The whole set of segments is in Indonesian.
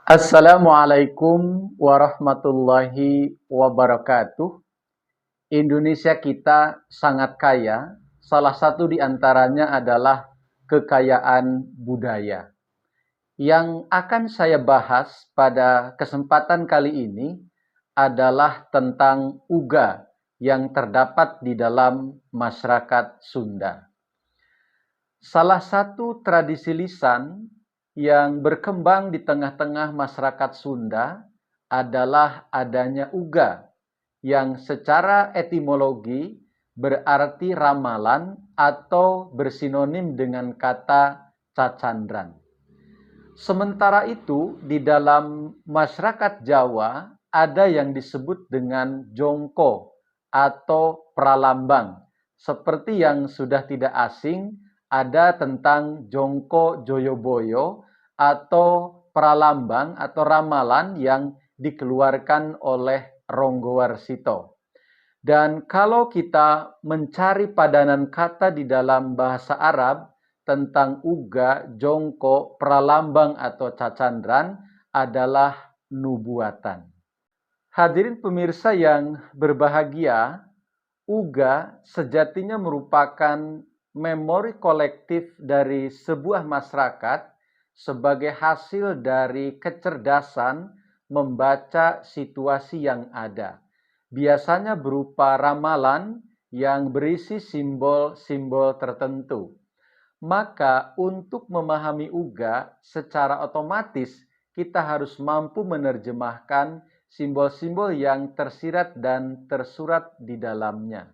Assalamualaikum warahmatullahi wabarakatuh. Indonesia kita sangat kaya. Salah satu di antaranya adalah kekayaan budaya. Yang akan saya bahas pada kesempatan kali ini adalah tentang uga yang terdapat di dalam masyarakat Sunda. Salah satu tradisi lisan yang berkembang di tengah-tengah masyarakat Sunda adalah adanya uga yang secara etimologi berarti ramalan atau bersinonim dengan kata cacandran. Sementara itu, di dalam masyarakat Jawa ada yang disebut dengan jongko atau pralambang. Seperti yang sudah tidak asing, ada tentang jongko Joyoboyo atau pralambang atau ramalan yang dikeluarkan oleh Ronggowarsito. Dan kalau kita mencari padanan kata di dalam bahasa Arab tentang uga, jongko, pralambang atau cacandran adalah nubuatan. Hadirin pemirsa yang berbahagia, uga sejatinya merupakan memori kolektif dari sebuah masyarakat sebagai hasil dari kecerdasan membaca situasi yang ada. Biasanya berupa ramalan yang berisi simbol-simbol tertentu. Maka untuk memahami uga secara otomatis kita harus mampu menerjemahkan simbol-simbol yang tersirat dan tersurat di dalamnya.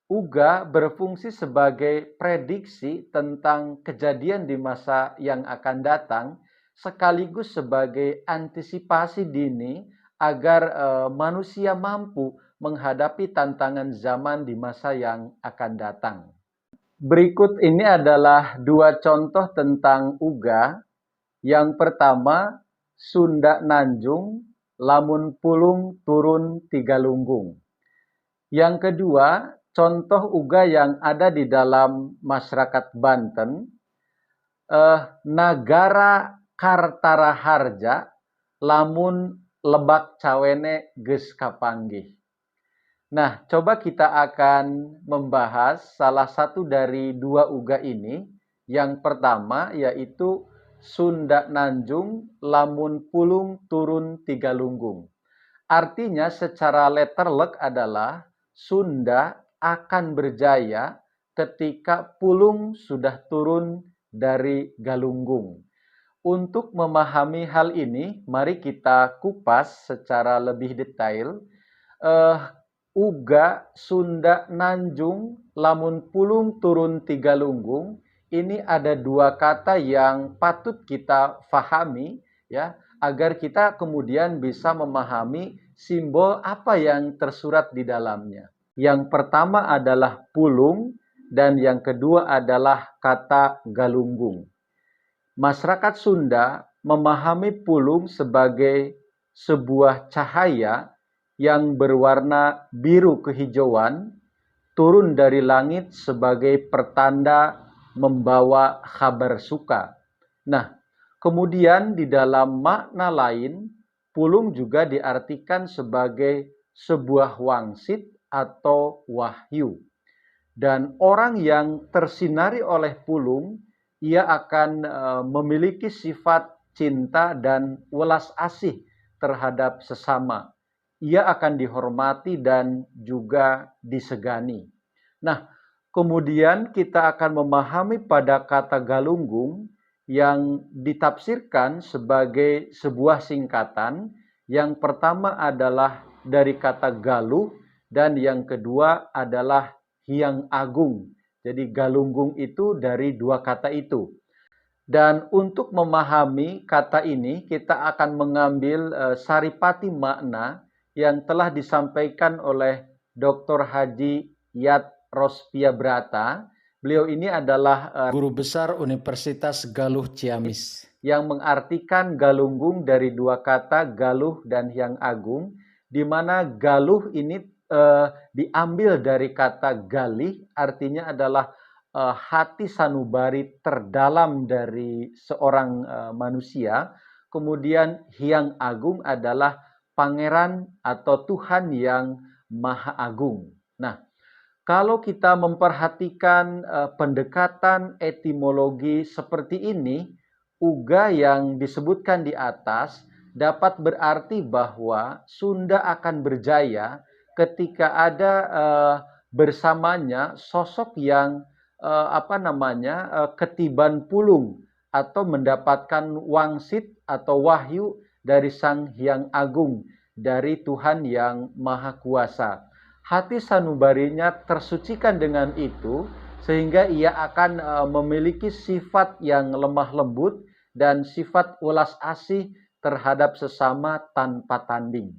Uga berfungsi sebagai prediksi tentang kejadian di masa yang akan datang, sekaligus sebagai antisipasi dini agar manusia mampu menghadapi tantangan zaman di masa yang akan datang. Berikut ini adalah dua contoh tentang uga. Yang pertama, Sunda Nanjung, lamun pulung turun tiga lunggung. Yang kedua, contoh uga yang ada di dalam masyarakat Banten, Nagara Kartaraharja, lamun lebak cawene geus kapanggih. Nah, coba kita akan membahas salah satu dari dua uga ini. Yang pertama yaitu Sunda Nanjung, lamun pulung turun tiga lunggung. Artinya secara letterlek adalah Sunda akan berjaya ketika pulung sudah turun dari Galunggung. Untuk memahami hal ini, mari kita kupas secara lebih detail. Uga Sunda Nanjung, lamun pulung turun tiga lunggung, ini ada dua kata yang patut kita fahami ya, agar kita kemudian bisa memahami simbol apa yang tersurat di dalamnya. Yang pertama adalah pulung dan yang kedua adalah kata galunggung. Masyarakat Sunda memahami pulung sebagai sebuah cahaya yang berwarna biru kehijauan turun dari langit sebagai pertanda membawa kabar suka. Nah, kemudian di dalam makna lain, pulung juga diartikan sebagai sebuah wangsit atau wahyu. Dan orang yang tersinari oleh pulung, ia akan memiliki sifat cinta dan welas asih terhadap sesama. Ia akan dihormati dan juga disegani. Nah, kemudian kita akan memahami pada kata galunggung yang ditafsirkan sebagai sebuah singkatan. Yang pertama adalah dari kata galuh dan yang kedua adalah Hyang Agung. Jadi galunggung itu dari dua kata itu. Dan untuk memahami kata ini, kita akan mengambil saripati makna yang telah disampaikan oleh Dr. Haji Yat Rospia Brata. Beliau ini adalah guru besar Universitas Galuh Ciamis yang mengartikan galunggung dari dua kata galuh dan Hyang Agung, di mana galuh ini diambil dari kata galih, artinya adalah hati sanubari terdalam dari seorang manusia, kemudian Hyang Agung adalah Pangeran atau Tuhan yang Maha Agung. Nah, kalau kita memperhatikan pendekatan etimologi seperti ini, uga yang disebutkan di atas dapat berarti bahwa Sunda akan berjaya ketika ada bersamanya sosok yang ketiban pulung atau mendapatkan wangsit atau wahyu dari Sang Hyang Agung, dari Tuhan yang Maha Kuasa. Hati sanubarinya tersucikan dengan itu, sehingga ia akan memiliki sifat yang lemah lembut dan sifat welas asih terhadap sesama tanpa tanding.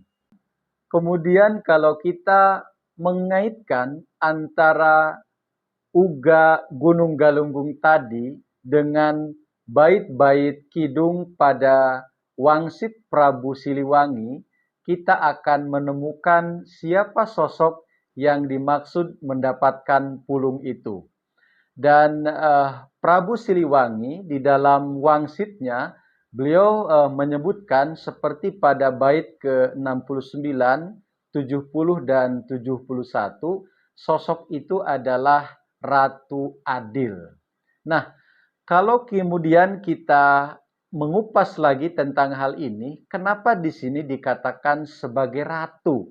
Kemudian kalau kita mengaitkan antara uga Gunung Galunggung tadi dengan bait-bait kidung pada wangsit Prabu Siliwangi, kita akan menemukan siapa sosok yang dimaksud mendapatkan pulung itu. Dan Prabu Siliwangi di dalam wangsitnya, beliau menyebutkan seperti pada bait ke-69, 70 dan 71, sosok itu adalah Ratu Adil. Nah, kalau kemudian kita mengupas lagi tentang hal ini, kenapa di sini dikatakan sebagai ratu,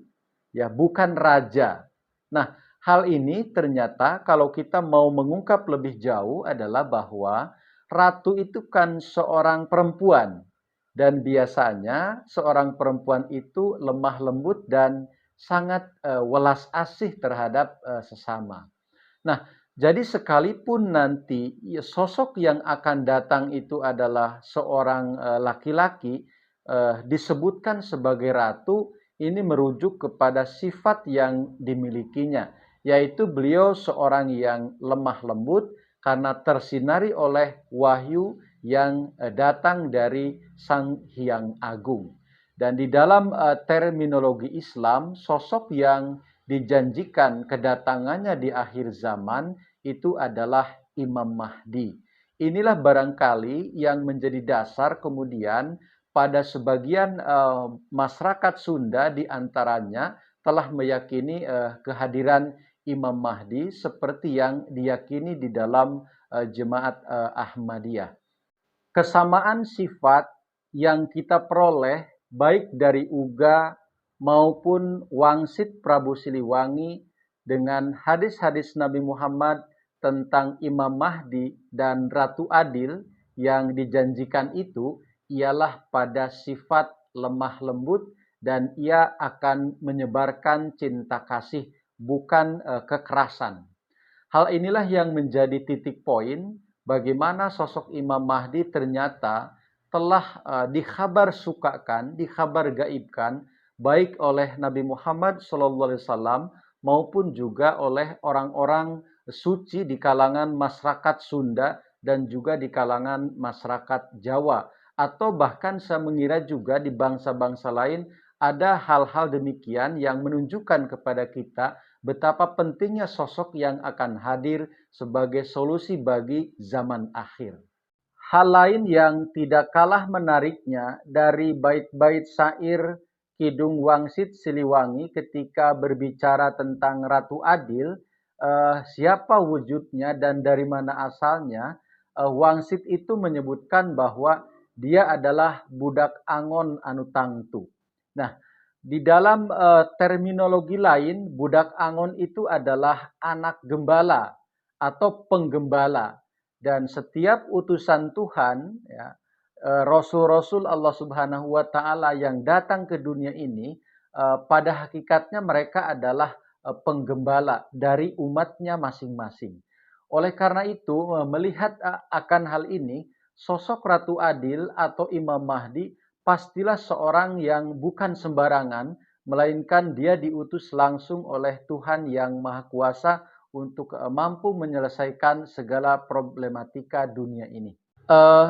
ya, bukan raja. Nah, hal ini ternyata kalau kita mau mengungkap lebih jauh adalah bahwa ratu itu kan seorang perempuan, dan biasanya seorang perempuan itu lemah lembut dan sangat welas asih terhadap sesama. Nah, jadi sekalipun nanti sosok yang akan datang itu adalah seorang laki-laki, disebutkan sebagai ratu, ini merujuk kepada sifat yang dimilikinya, yaitu beliau seorang yang lemah lembut karena tersinari oleh wahyu yang datang dari Sang Hyang Agung. Dan di dalam terminologi Islam, sosok yang dijanjikan kedatangannya di akhir zaman itu adalah Imam Mahdi. Inilah barangkali yang menjadi dasar kemudian pada sebagian masyarakat Sunda diantaranya telah meyakini kehadiran Imam Mahdi seperti yang diyakini di dalam jemaat Ahmadiyah. Kesamaan sifat yang kita peroleh baik dari uga maupun wangsit Prabu Siliwangi dengan hadis-hadis Nabi Muhammad tentang Imam Mahdi dan Ratu Adil yang dijanjikan itu ialah pada sifat lemah lembut dan ia akan menyebarkan cinta kasih, bukan kekerasan. Hal inilah yang menjadi titik poin bagaimana sosok Imam Mahdi ternyata telah dikhabar sukakan, dikhabar gaibkan baik oleh Nabi Muhammad SAW maupun juga oleh orang-orang suci di kalangan masyarakat Sunda dan juga di kalangan masyarakat Jawa, atau bahkan saya mengira juga di bangsa-bangsa lain ada hal-hal demikian yang menunjukkan kepada kita betapa pentingnya sosok yang akan hadir sebagai solusi bagi zaman akhir. Hal lain yang tidak kalah menariknya dari bait-bait syair Kidung Wangsit Siliwangi ketika berbicara tentang Ratu Adil, siapa wujudnya dan dari mana asalnya, Wangsit itu menyebutkan bahwa dia adalah budak angon anu tangtu. Nah, di dalam terminologi lain, budak angon itu adalah anak gembala atau penggembala. Dan setiap utusan Tuhan, ya, rasul-rasul Allah Subhanahu wa Ta'ala yang datang ke dunia ini, pada hakikatnya mereka adalah penggembala dari umatnya masing-masing. Oleh karena itu, melihat akan hal ini, sosok Ratu Adil atau Imam Mahdi pastilah seorang yang bukan sembarangan, melainkan dia diutus langsung oleh Tuhan yang Maha Kuasa untuk mampu menyelesaikan segala problematika dunia ini.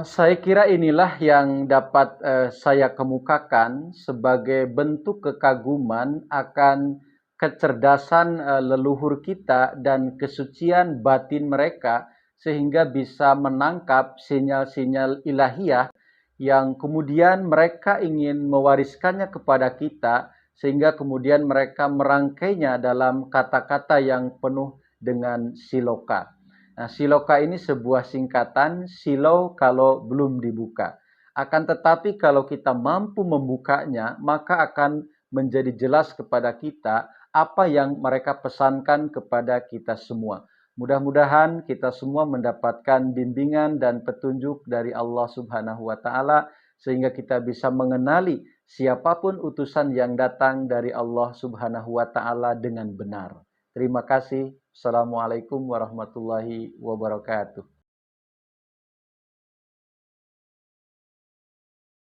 Saya kira inilah yang dapat saya kemukakan sebagai bentuk kekaguman akan kecerdasan leluhur kita dan kesucian batin mereka, sehingga bisa menangkap sinyal-sinyal ilahiyah yang kemudian mereka ingin mewariskannya kepada kita, sehingga kemudian mereka merangkainya dalam kata-kata yang penuh dengan siloka. Nah, siloka ini sebuah singkatan silo kalau belum dibuka. Akan tetapi kalau kita mampu membukanya, maka akan menjadi jelas kepada kita apa yang mereka pesankan kepada kita semua. Mudah-mudahan kita semua mendapatkan bimbingan dan petunjuk dari Allah Subhanahu wa taala sehingga kita bisa mengenali siapapun utusan yang datang dari Allah Subhanahu wa taala dengan benar. Terima kasih. Assalamualaikum warahmatullahi wabarakatuh.